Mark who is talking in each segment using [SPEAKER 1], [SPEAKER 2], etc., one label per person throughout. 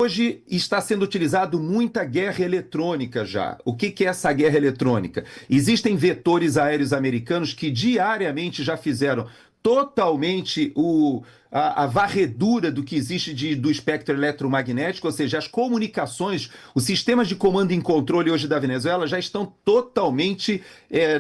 [SPEAKER 1] Hoje está sendo utilizado muita guerra eletrônica já. O que é essa guerra eletrônica? Existem vetores aéreos americanos que diariamente já fizeram totalmente a varredura do que existe do espectro eletromagnético, ou seja, as comunicações, os sistemas de comando e controle hoje da Venezuela já estão totalmente,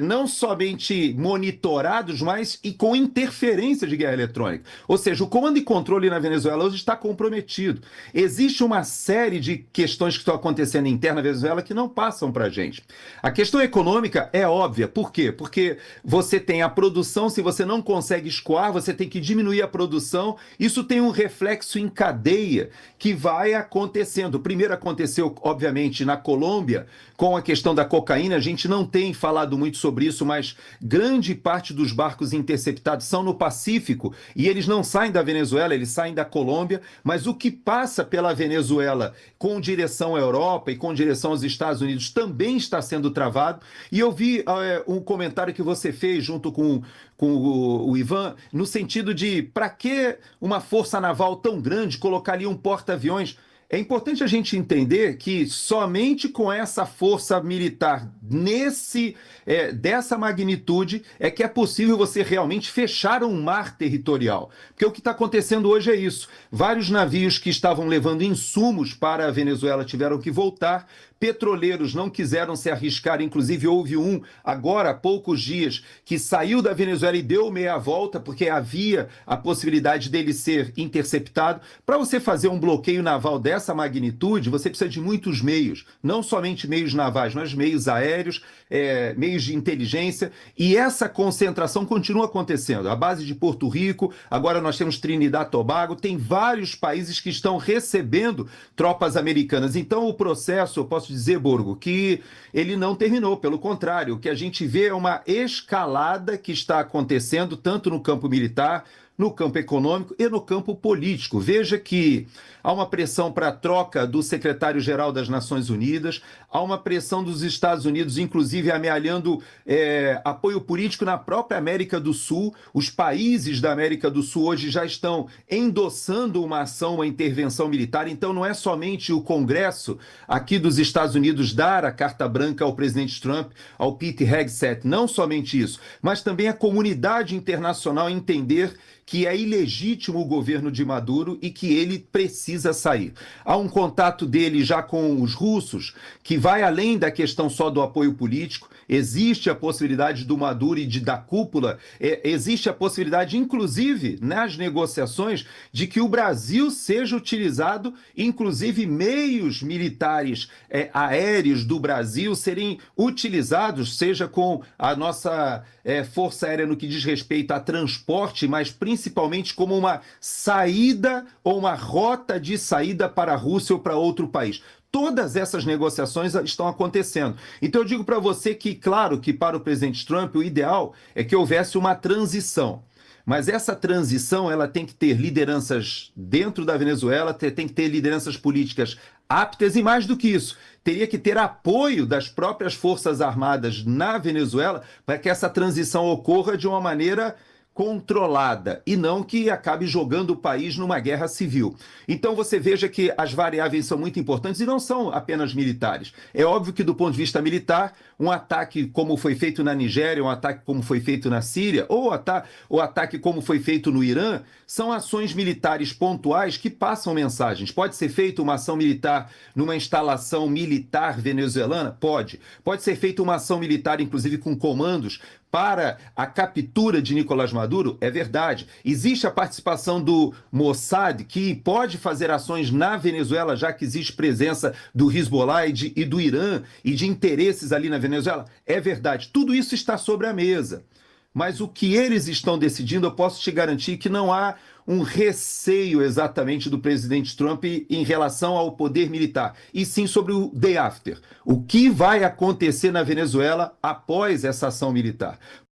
[SPEAKER 1] não somente monitorados, mas e com interferência de guerra eletrônica. Ou seja, o comando e controle na Venezuela hoje está comprometido. Existe uma série de questões que estão acontecendo interna na Venezuela que não passam para a gente. A questão econômica é óbvia. Por quê? Porque você tem a produção, se você não consegue escoar, você tem que diminuir a produção. Isso tem um reflexo em cadeia que vai acontecendo. Primeiro aconteceu, obviamente, na Colômbia, com a questão da cocaína. A gente não tem falado muito sobre isso, mas grande parte dos barcos interceptados são no Pacífico e eles não saem da Venezuela, eles saem da Colômbia, mas o que passa pela Venezuela com direção à Europa e com direção aos Estados Unidos também está sendo travado. E eu vi um comentário que você fez junto com o Ivan, no sentido de para que uma força naval tão grande colocar ali um porta-aviões? É importante a gente entender que somente com essa força militar dessa magnitude é que é possível você realmente fechar um mar territorial. Porque o que está acontecendo hoje é isso. Vários navios que estavam levando insumos para a Venezuela tiveram que voltar. Petroleiros não quiseram se arriscar, inclusive houve um, agora há poucos dias, que saiu da Venezuela e deu meia volta, porque havia a possibilidade dele ser interceptado. Para você fazer um bloqueio naval dessa magnitude, você precisa de muitos meios, não somente meios navais, mas meios aéreos, meios de inteligência, e essa concentração continua acontecendo. A base de Porto Rico, agora nós temos Trinidad e Tobago, tem vários países que estão recebendo tropas americanas. Então o processo, eu posso dizer, Borgo, que ele não terminou, pelo contrário, o que a gente vê é uma escalada que está acontecendo tanto no campo militar, no campo econômico e no campo político. Veja que há uma pressão para a troca do secretário-geral das Nações Unidas, há uma pressão dos Estados Unidos, inclusive amealhando apoio político na própria América do Sul. Os países da América do Sul hoje já estão endossando uma ação, uma intervenção militar. Então não é somente o Congresso aqui dos Estados Unidos dar a carta branca ao presidente Trump, ao Pete Hegseth, não somente isso, mas também a comunidade internacional entender que é ilegítimo o governo de Maduro e que ele precisa sair. Há um contato dele já com os russos, que vai além da questão só do apoio político. Existe a possibilidade do Maduro e da cúpula, existe a possibilidade, inclusive, nas negociações, de que o Brasil seja utilizado, inclusive meios militares aéreos do Brasil serem utilizados, seja com a nossa Força Aérea no que diz respeito a transporte, mas principalmente como uma saída ou uma rota de saída para a Rússia ou para outro país. Todas essas negociações estão acontecendo. Então eu digo para você que, claro, que para o presidente Trump o ideal é que houvesse uma transição. Mas essa transição ela tem que ter lideranças dentro da Venezuela, tem que ter lideranças políticas aptas e, mais do que isso, teria que ter apoio das próprias Forças Armadas na Venezuela para que essa transição ocorra de uma maneira controlada e não que acabe jogando o país numa guerra civil. Então você veja que as variáveis são muito importantes e não são apenas militares. É óbvio que do ponto de vista militar, um ataque como foi feito na Nigéria, um ataque como foi feito na Síria, ou o ataque como foi feito no Irã, são ações militares pontuais que passam mensagens. Pode ser feita uma ação militar numa instalação militar venezuelana? Pode. Pode ser feita uma ação militar, inclusive com comandos, para a captura de Nicolás Maduro? É verdade. Existe a participação do Mossad, que pode fazer ações na Venezuela, já que existe presença do Hezbollah e do Irã e de interesses ali na Venezuela? É verdade. Tudo isso está sobre a mesa. Mas o que eles estão decidindo, eu posso te garantir que não há um receio exatamente do presidente Trump em relação ao poder militar, e sim sobre o day after. O que vai acontecer na Venezuela após essa ação militar?